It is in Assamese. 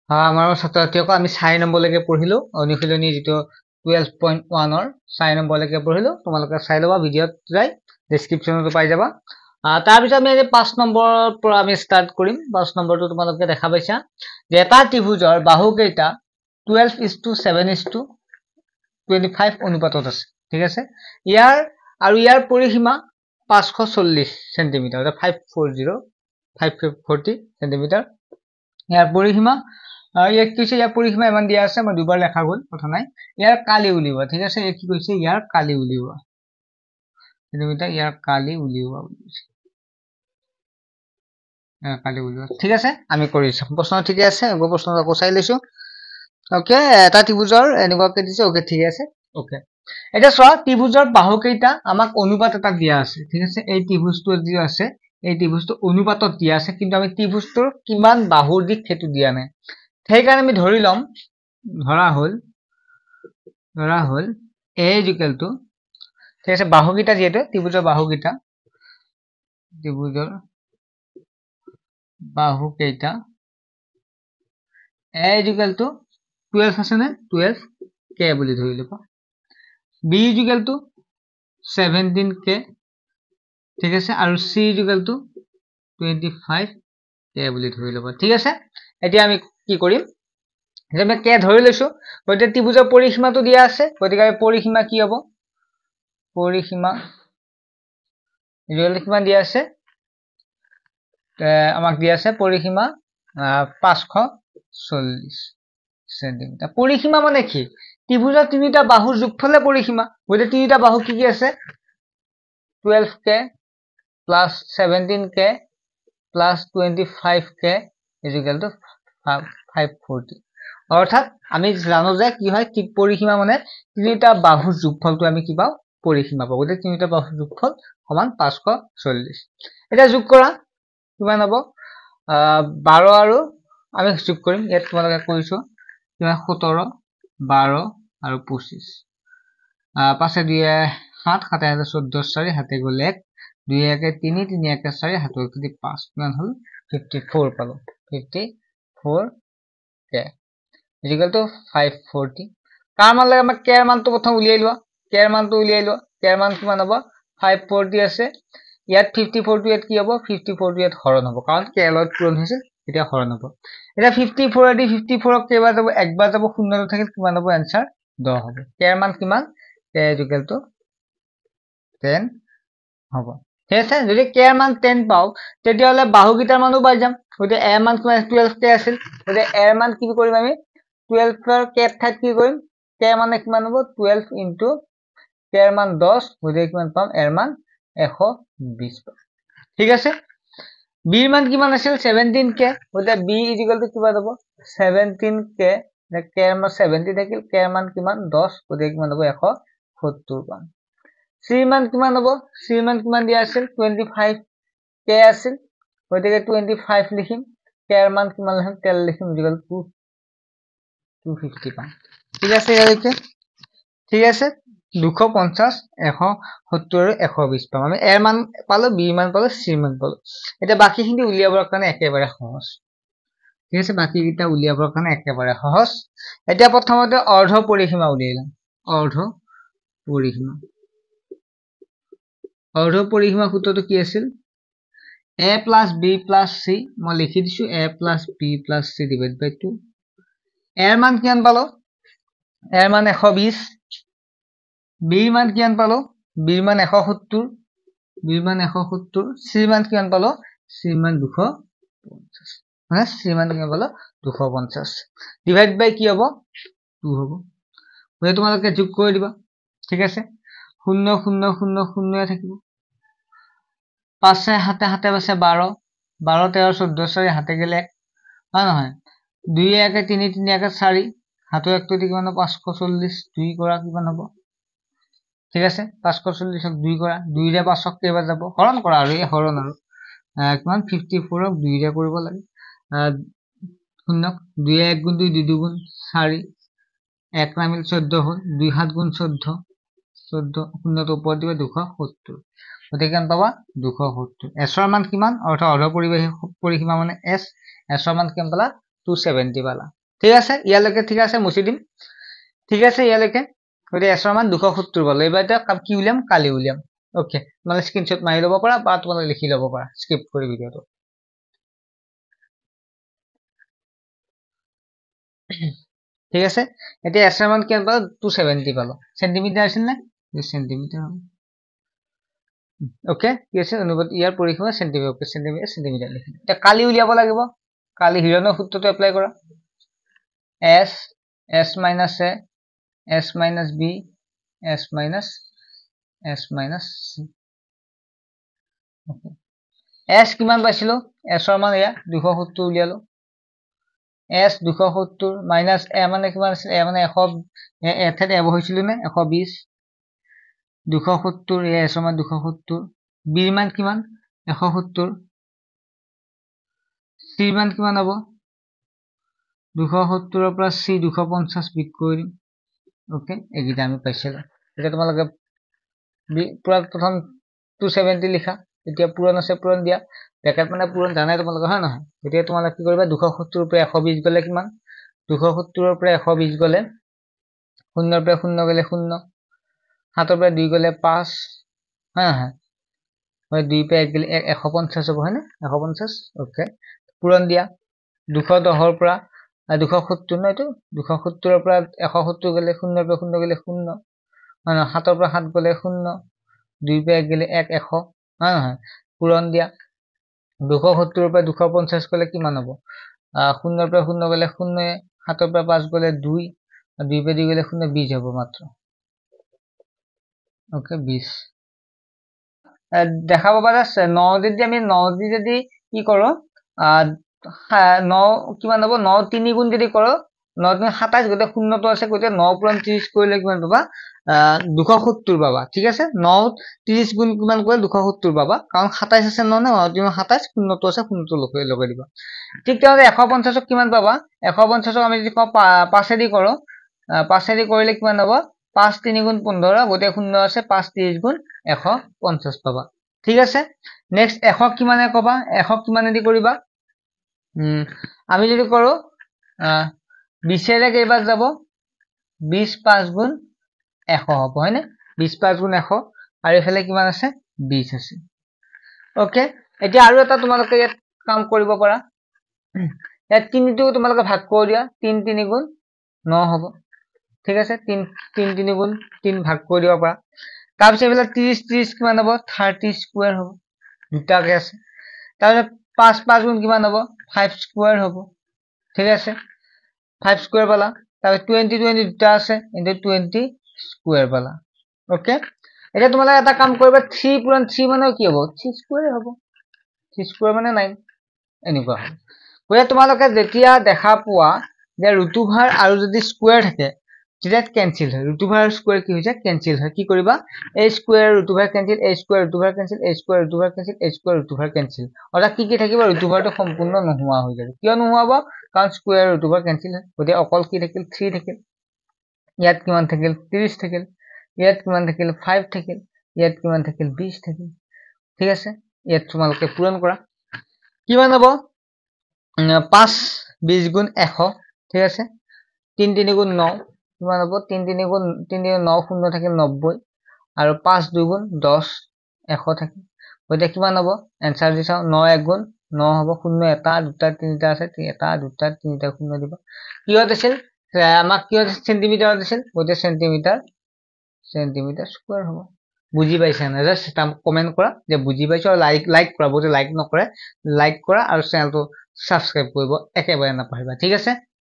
আমাৰ ছাত্ৰ-ছাত্ৰীসকল আমি 4 নম্বৰলৈকে পঢ়িলো অনুশীলনী যিটো 12.1 ৰ 4 নম্বৰলৈকে পঢ়িলো তোমালোকে চাই লবা ভিডিঅ'ত যাই ডেসক্ৰিপচনতো পাই যাবা তাৰ পিছত আমি আজি 5 নম্বৰৰ পৰা আমি ষ্টাৰ্ট কৰিম 5 নম্বৰটো তোমালোকে দেখা পাইছা যে এটা ত্ৰিভুজৰ বাহু কেইটা 12:7:25 অনুপাতত আছে ঠিক আছে ইয়াৰ পৰিসীমা 540 সেন্টিমিটাৰ 540 সেন্টিমিটাৰ ইয়াৰ পৰিসীমা ইয়াক কৈছে ইয়াৰ পৰিসীমা ইমান দিয়া আছে মই দুবাৰ লেখা গল কথা নাই ইয়াৰ কালি উলিওৱা ঠিক আছে এই কি কৈছে ইয়াৰ কালি উলিওৱা সেন্টিমিটাৰ ইয়াৰ কালি উলিওৱা ঠিক আছে আমি কৰিছো প্ৰশ্ন ঠিক আছে গো প্ৰশ্ন আকৌ চাই লৈছো ওকে এটা ত্ৰিভুজৰ এনেকুৱাকে দিছে ওকে ঠিক আছে ওকে এটা চোৱা ত্ৰিভুজৰ বাহু কেইটা আমাক অনুপাত এটা দিয়া আছে ঠিক আছে এই ত্ৰিভুজটো যি আছে এই ত্ৰিভুজটো অনুপাতত দিয়া আছে কিন্তু আমি ত্ৰিভুজটোৰ কিমান বাহুৰ দিক হেতু দিয়া নাই সেইকাৰণে আমি ধৰি লম ধৰা হল a ইকুৱেল টু ঠিক আছে বাহু কেইটা যেটো ত্ৰিভুজৰ বাহু কেইটা a ইকুৱেল টু 12 আছে নে 12 k বুলি ধৰি লবা b ইকুৱেল টু 17 k ঠিক আছে আৰু c ইকুৱেল টু 25 k বুলি ধৰি লবা ঠিক আছে এতিয়া আমি কি কৰিম যে আমি k ধৰি লৈছো গতে ত্ৰিভুজৰ পৰিসীমাটো দিয়া আছে গতিকে পৰিসীমা কি হ'ব পৰিসীমা ইকুৱেল কিমান দিয়া আছে আমাক দিয়া আছে পৰিসীমা 540 সেন্টিমিটাৰ পৰিসীমা মানে কি ত্ৰিভুজৰ তিনিটা বাহুৰ যোগফলে পৰিসীমা গতে তিনিটা বাহু কি কি আছে 12k plus 17k plus 25k is equal to 540 অৰ্থাৎ আমি জানো যে কি হয় কি পৰিসীমা মানে তিনিটা বাহুৰ যোগফলটো আমি কি পাও পৰিসীমা পাও গতে তিনিটা বাহুৰ যোগফল সমান 540 এটা যোগ কৰা কিমান হ'ব 12 আৰু আমি যোগ কৰিম ইয়াত তোমালোকে কৈছো কিমান 17 12 আৰু 25 পাছে দিয়ে 7 7 14 4 হাতে গ'ল 1 2 1 3 3 1 4 হাতে 5 কিমান হল 54 পালো 54 k ইকুৱেল টু 540 কাৰ মান লাগে আমাক k ৰ মানটো প্ৰথম উলিয়াই লোৱা k ৰ মানটো উলিয়াই লোৱা k ৰ মান কিমান হ'ব 540 আছে ইয়াত 54 টো ইয়াত কি হ'ব 54 টো ইয়াত হৰণ হ'ব কাৰণ k লগত পূৰণ হৈছে এতিয়া হৰণ হ'ব এটা 54 দি 54 ক কেইবাৰ যাব একবাৰ যাব শূন্যটো থাকিল কিমান হ'ব आंसर 10 হ'ব k ৰ মান কিমান k ইকুৱেল টু 10 হ'ব ঠিক আছে যদি k ৰ মান 10 পাও তেতিয়াহলে বাহুকেইটাৰ মানো পাই যাম গতে a মান কিমান 12k আছিল গতে a ৰ মান কি কৰিম আমি 12 ৰ k ঠাইত কি কৰিম k মানে কিমান হ'ব 12 ইনটু k ৰ মান 10 গতে কিমান পাম a ৰ মান 120 পাম ঠিক আছে b ৰ মান কিমান আছিল 17k গতে b ইকুৱেল টু কিমান হ'ব 17k k ৰ মান 70 থাকিল k ৰ মান কিমান 10 গতে কিমান হ'ব 170 পাম c মান কিমান হ'ব c মান কিমান দিয়া আছিল 25k আছিল গতিকে 25 লিখিম k ৰ মান কিমান লিখিম 10 লিখিম ইকুৱেল টু 250 পাম ঠিক আছে ইয়ালৈকে ঠিক আছে 250 170 আৰু 120 পাম আমি a মান পালো b মান পালো c মান পালো এটা বাকিখিনি উলিয়াবৰ কাৰণে একেবাৰে সহজ ঠিক আছে বাকি কিটা উলিয়াবৰ কাৰণে একেবাৰে সহজ এতিয়া প্ৰথমতে অৰ্ধ পৰিসীমা উলিয়াইলাম অৰ্ধ পৰিসীমা সূত্ৰটো কি আছিল a plus b plus c মই লিখি দিছো a plus b plus c divided by 2 a ৰ মান কিমান পালো a ৰ মান 120 b ৰ মান কিমান পালো b ৰ মান 170 b ৰ মান 170 c ৰ মান কিমান পালো c ৰ মান 250 মানে c ৰ মান কিমান পালো 250 ডিভাইড বাই কি হ'ব 2 হ'ব গতে তোমালোকে যোগ কৰি দিবা ঠিক আছে 0 0 0 0 থাকিব 5 7 7 আছে 12 12 13 14 4 হাতে গেলে 1 হয় নহয় 2 1 3 3 1 4 হাতৰ একটো দি কিমান 540 2 কৰা কিমান হ'ব ঠিক আছে 540 ক 2 কৰা 2 ৰে 5 ক কেইবাৰ যাব হৰণ কৰা আৰু এই হৰণ আৰু কিমান 54 ক 2 ৰে কৰিব লাগে 0 2 1 গুণ 2 2 2 গুণ 4 1 নামিল 14 হল 2 7 গুণ 14 14 0 টো ওপৰত দিবা 270 গতে কিমান পাবা 270 s ৰ মান কিমান অৰ্থাৎ অৰ্ধ পৰিসীমা মানে s ৰ মান কিমান পালা 270 পালা ঠিক আছে ইয়ালৈকে ঠিক আছে মুছি দিম ঠিক আছে ইয়ালৈকে গতি s ৰ মান 270 পালো এবাৰ এটা কি উলিয়াম কালি উলিয়াম ওকে মানে স্ক্ৰিনশ্বট মাৰি ল'ব পাৰা বা তোমালোকে লিখি ল'ব পাৰা স্কিপ কৰি ভিডিঅটো ঠিক আছে এতিয়া s ৰ মান কিমান পালো 270 পালো সেন্টিমিটাৰ আছিল না সেন্টিমিটাৰ ওকে কি আছে অনুপাত ইয়াৰ পৰিসীমা সেন্টিমিটাৰ ওকে সেন্টিমিটাৰ লিখিম এতিয়া কালি উলিয়াব লাগিব কালি হিৰণৰ সূত্ৰটো এপ্লাই কৰা s minus a s minus b s minus c okay s কিমান পাইছিলো s ৰ মান এয়া 270 উলিয়ালো s 270 minus a মানে কিমান আছিল a মানে 100 এঠাইত এব হৈছিল নে 120 270 s ৰ মান 270 b মান কিমান 170 c মান কিমান হ'ব 270 ৰ পৰা c 250 বিট কৰি দিম ওকে এগিটা আমি পাইছিলো এটা তোমালোকে পুৰা প্ৰথম 270 লিখা এতিয়া পূৰণ আছে পূৰণ দিয়া ব্ৰেকেট মানে পূৰণ জানাই তোমালোকে হয় নহয় এতিয়া তোমালোকে কি কৰিবা 270 ৰ পৰা 120 গলে কিমান 270 ৰ পৰা 120 গলে 0 ৰ পৰা 0 গলে 0 7 ৰ পৰা 2 গলে 5 হয় নহয় হয় 2 পৰা 1 গলে 150 হ'ব হয় না 150 ওকে পূৰণ দিয়া 210 ৰ পৰা 270 ন এটো 270 ৰ পৰা 170 গলে 0 ৰ পৰা 0 গলে 0 হয় না 7 ৰ পৰা 7 গলে 0 2 পৰা 1 গলে 1 100 হয় নহয় পূৰণ দিয়া 270 ৰ পৰা 250 গলে কিমান হ'ব 0 ৰ পৰা 0 গলে 0 7 ৰ পৰা 5 গলে 2 2 পৰা 2 গলে 0 20 হ'ব মাত্ৰ ওকে 20 দেখা পাবা 9 যদি আমি 9 যদি কি কৰো 9 কিমান হ'ব 9 3 গুণ যদি কৰো 9 3 27 গতে 0 তো আছে গতে 9 পূৰণ 30 কৰিলে কিমান পাবা 270 পাবা ঠিক আছে 9 30 গুণ কিমান কৰিলে 270 পাবা কাৰণ 27 আছে 9 না 27 0 তো আছে 0 তো লগাই দিবা ঠিক তেনে 150 ক কিমান পাবা 150 ক আমি যদি 5 এদি কৰো 5 এদি কৰিলে কিমান হ'ব 5 3 গুণ 15 গতে 0 আছে 5 30 গুণ 150 পাবা ঠিক আছে নেক্সট 100 কিমানে কবা 100 কিমানে দি কৰিবা আমি যদি কৰো 20 এৰে কেইবাৰ যাব 20 5 গুণ 100 হ'ব হয় না 20 5 গুণ 100 আৰু এফালে কিমান আছে 20 আছে ওকে এতিয়া আৰু এটা তোমালোকে ইয়াত কাম কৰিব পাৰা ইয়াত 3 টো তোমালোকে ভাগ কৰি দিয়া 3 3 গুণ 9 হ'ব ঠিক আছে 3 3 গুণ 3 ভাগ কৰি দিব পাৰা তাৰ পিছত এফালে 30 30 কিমান হ'ব 30 স্কয়াৰ হ'ব দুটাকে আছে তাৰ পিছত 5 5 গুণ কিমান হ'ব 5 স্কয়াৰ হ'ব ঠিক আছে 5 স্কয়াৰ পালা তাৰ 20 20 দুটা আছে ইনটু 20 স্কয়াৰ পালা ওকে এটা তোমালোকে এটা কাম কৰিবা 3 পূৰণ 3 মানে কি হ'ব 3 স্কয়াৰ হ'ব 3 স্কয়াৰ মানে 9 এনেকুৱা হয় গয়া তোমালোকে যেতিয়া দেখা পোৱা যে ৰুট ওভাৰ আৰু যদি স্কয়াৰ থাকে যেটা ক্যান্সেল হয় ৰুট ওভাৰ স্কয়াৰ কি হৈ যায় ক্যান্সেল হয় কি কৰিবা a square root over cancel a square root over cancel a square root over cancel a square root over cancel aura কি থাকিব ৰুট ওভাৰটো সম্পূৰ্ণ নোহোৱা হৈ যাব কিয় নোহোৱাব কাৰণ স্কয়াৰ ৰুট ওভাৰ ক্যান্সেল হয় গতে অকল কি থাকিল 3 থাকিল ইয়াত কিমান থাকিল 30 থাকিল ইয়াত কিমান থাকিল 5 থাকিল ইয়াত কিমান থাকিল 20 থাকিল ঠিক আছে ইয়াত তোমালোকে পূৰণ কৰা কিমান হ'ব 5 20 গুণ 100 ঠিক আছে 3 3 গুণ 9 কিমান হ'ব 3 3 গুণ 3 9 0 থাকিল 90 আৰু 5 2 গুণ 10 100 থাকিল গতে কিমান হ'ব आंसर দি চাও 9 1 গুণ 9 হ'ব 0 এটা দুটা তিনিটা আছে এটা দুটা তিনিটা 0 দিব কিহত আছিল আমাক কিহত সেন্টিমিটাৰত আছিল গতে সেন্টিমিটাৰ স্কয়াৰ হ'ব বুজি পাইছা না জাস্ট কমেন্ট কৰা যে বুজি পাইছো আৰু লাইক কৰা বতে লাইক নকৰে লাইক কৰা আৰু চেনেলটো সাবস্ক্ৰাইব কৰিব একেবাৰে নাপাহৰিবা ঠিক আছে